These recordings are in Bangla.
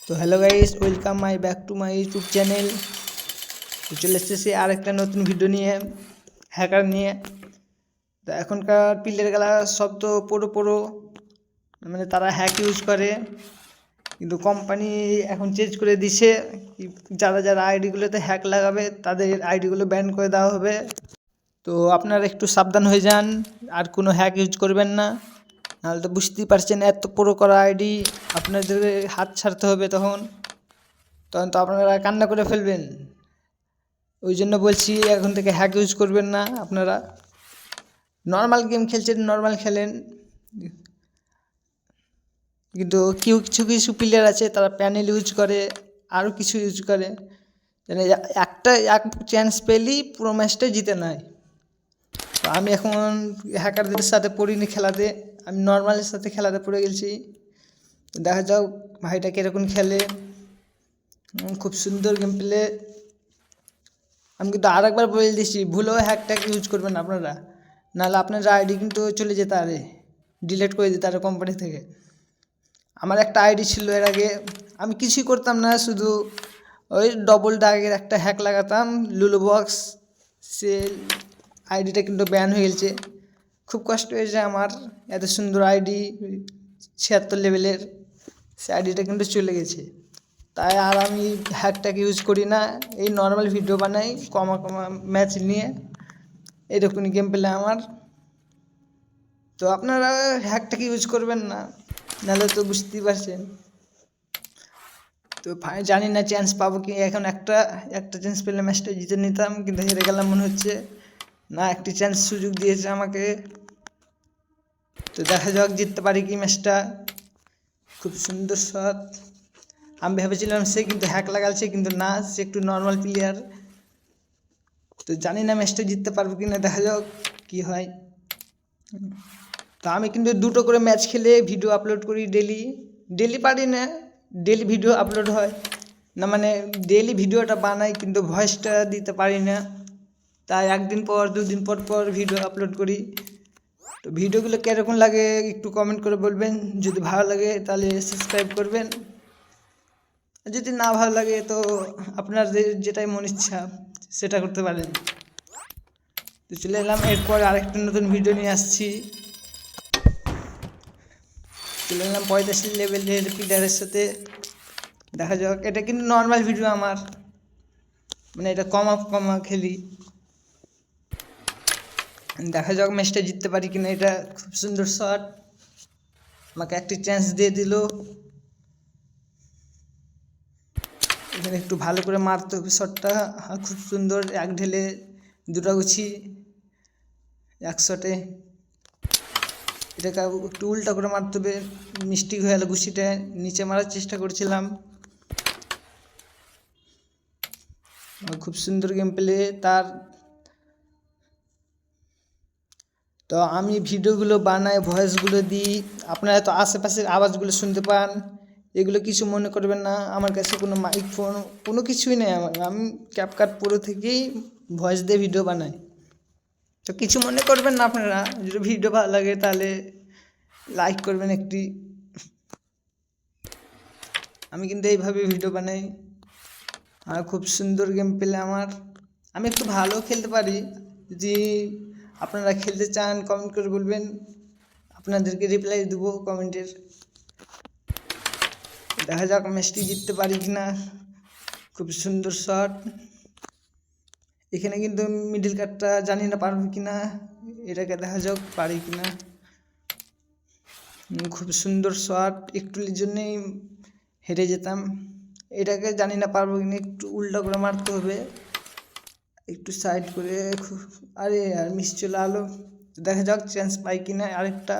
তো hello guys, welcome my back to my YouTube channel. তো চলে এসেছি আর একটা নতুন ভিডিও নিয়ে, হ্যাকার নিয়ে। তো এখনকার প্লেয়ারগুলা সব তো পুরো মানে তারা হ্যাক ইউজ করে, কিন্তু কোম্পানি এখন চেঞ্জ করে দিছে। যারা যারা আইডিগুলোতে হ্যাক লাগাবে তাদের আইডিগুলো ব্যান করে দেওয়া হবে। তো আপনারা একটু সাবধান হয়ে যান, আর কোনো হ্যাক ইউজ করবেন না, নাহলে তো বুঝতেই পারছেন এত পুরো করা আইডি আপনাদের হাত ছাড়তে হবে। তখন তো আপনারা কান্না করে ফেলবেন। ওই জন্য বলছি এখন থেকে হ্যাক ইউজ করবেন না। আপনারা নর্মাল গেম খেলছেন, নর্মাল খেলেন, কিন্তু কিছু কিছু প্লেয়ার আছে তারা প্যানেল ইউজ করে, আরও কিছু ইউজ করে, মানে এক চান্স পেলেই পুরো ম্যাচটা জিতে নেয়। তো আমি এখন হ্যাকারদের সাথে পড়িনি খেলাতে, আমি নর্মালের সাথে খেলাতে পড়ে গেছি। দেখা যাও ভাইটা কীরকম খেলে, খুব সুন্দর গেম প্লে। আমি কিন্তু আরেকবার বলে দিচ্ছি, ভুলেও হ্যাকট্যাক ইউজ করবেন আপনারা, নাহলে আপনার আইডি কিন্তু চলে যেতে পারে, ডিলিট করে দিতে পারে কোম্পানি থেকে। আমার একটা আইডি ছিল এর আগে, আমি কিছুই করতাম না, শুধু ওই ডবল ডাগের একটা হ্যাক লাগাতাম, লুলু বক্স। সে আইডিটা কিন্তু ব্যান হয়ে গেছে। খুব কষ্ট হয়েছে আমার, এত সুন্দর আইডি 76 লেভেলের, সে আইডিটা কিন্তু চলে গেছে। তাই আর আমি হ্যাকটাকে ইউজ করি না, এই নর্মাল ভিডিও বানাই কমা ম্যাচ নিয়ে, এরকমই গেম প্লে আমার। তো আপনারা হ্যাকটাকে ইউজ করবেন না, নাহলে তো বুঝতেই পারছেন। তো জানি না চান্স পাবো কি, এখন একটা চান্স পেলে ম্যাচটা জিতে নিতাম, কিন্তু হেরে গেলাম মনে হচ্ছে। না, একটি চান্স সুযোগ দিয়েছে আমাকে, তো দেখা যাক জিততে পারি কি ম্যাচটা। খুব সুন্দর শট। আমি ভেবেছিলাম সে কিন্তু হ্যাক লাগাচ্ছে, কিন্তু না, সে একটু নর্মাল প্লেয়ার। তো জানি না ম্যাচটা জিততে পারবো কি না, দেখা যাক কী হয়। তো আমি কিন্তু 2টো করে ম্যাচ খেলে ভিডিও আপলোড করি ডেলি পারি না, ডেলি ভিডিও আপলোড হয় না, মানে ডেলি ভিডিওটা বানাই কিন্তু ভয়েসটা দিতে পারি না। তাই একদিন পর 2 দিন পর পর ভিডিও আপলোড করি। তো ভিডিওগুলো কীরকম লাগে একটু কমেন্ট করে বলবেন, যদি ভালো লাগে তাহলে সাবস্ক্রাইব করবেন, যদি না ভালো লাগে তো আপনাদের যেটাই মন ইচ্ছা সেটা করতে পারেন। তো চলে এলাম, এরপর আরেকটা নতুন ভিডিও নিয়ে আসছি। চলে এলাম 85 লেভেলের প্লেয়ারের সাথে, দেখা যাক। এটা কিন্তু নর্মাল ভিডিও আমার, মানে এটা কমা খেলি। দেখা যাক ম্যাচটা জিততে পারি কিনা। এটা খুব সুন্দর শট, আমাকে একটি চান্স দিয়ে দিল। এখানে একটু ভালো করে মারতে হবে শটটা, খুব সুন্দর, এক ঢেলে 2টা গুছি এক শটে। এটাকে একটু উল্টা করে মারতে হবে, মিস্টেক হয়ে গেল, গুছিটা নিচে মারার চেষ্টা করছিলাম। খুব সুন্দর গেম প্লে তার। তো আমি ভিডিওগুলো বানাই, ভয়েসগুলো দিই, আপনারা তো আশেপাশের আওয়াজগুলো শুনতে পান, এগুলো কিছু মনে করবেন না। আমার কাছে কোনো মাইক্রোফোন কোনো কিছুই নেই, আমি ক্যাপকাট প্রো থেকেই ভয়েস দিয়ে ভিডিও বানাই। তো কিছু মনে করবেন না আপনারা, যদি ভিডিও ভালো লাগে তাহলে লাইক করবেন একটি। আমি কিন্তু এইভাবে ভিডিও বানাই, আর খুব সুন্দর গেম প্লে আমার। আমি একটু ভালো খেলতে পারি, যদি আপনারা খেলতে চান কমেন্ট করে বলবেন, আপনাদেরকে রিপ্লাই দেবো কমেন্টের। দেখা যাক ম্যাচটি জিততে পারি কিনা। খুব সুন্দর শট, এখানে কিন্তু মিডল কাটটা জানি না পারবো কিনা, এটাকে দেখা যাক পারি কিনা। খুব সুন্দর শট, একটুর জন্যেই হেরে যেতাম। এটাকে জানি না পারবো কিনা, একটু উল্টা করে মারতে হবে, একটু সাইড করে। আরে আর মিস চলে আলো, দেখা যাক চান্স পাই কিনা আরেকটা।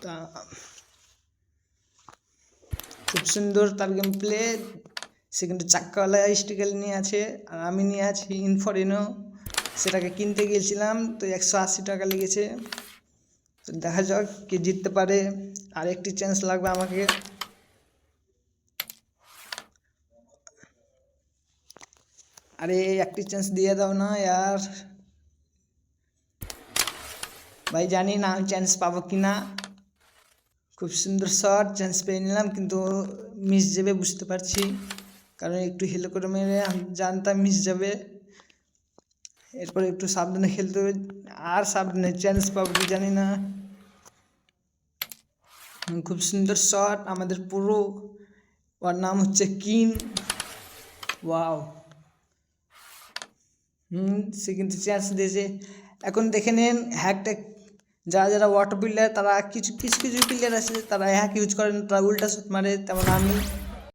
তা খুব সুন্দর তার গেম প্লে। সে কিন্তু চাক্কাওয়ালা স্টিকার নিয়ে আছে, আর আমি নিয়ে আছি ইনফরিনো। সেটাকে কিনতে গিয়েছিলাম, তো 180 টাকা লেগেছে। তো দেখা যাক কে জিততে পারে, আর একটি চান্স লাগবে আমাকে। আরে একটি চান্স দিয়ে দাও না यार, ভাই জানি না চান্স পাবো কি না। খুব সুন্দর শট, চান্স পেয়ে নিলাম কিন্তু মিস যাবে বুঝতে পারছি, কারণ একটু হেলো করে মেরে আমি জানতাম মিস যাবে। এরপরে একটু সাবধানে খেলতে হবে, আর সাবধানে চান্স পাবো কি জানি না। খুব সুন্দর শট আমাদের পুরো, ওর নাম হচ্ছে কিন। ওয়াও, সে কিন্তু চান্স দিয়েছে। এখন দেখে নেন হ্যাকটা, যারা যারা ওয়াটার প্লেয়ার তারা কিছু কিছু কিছু প্লেয়ার আছে তারা হ্যাক ইউজ করেন, তারা উল্টা শট মারে, তেমন আমি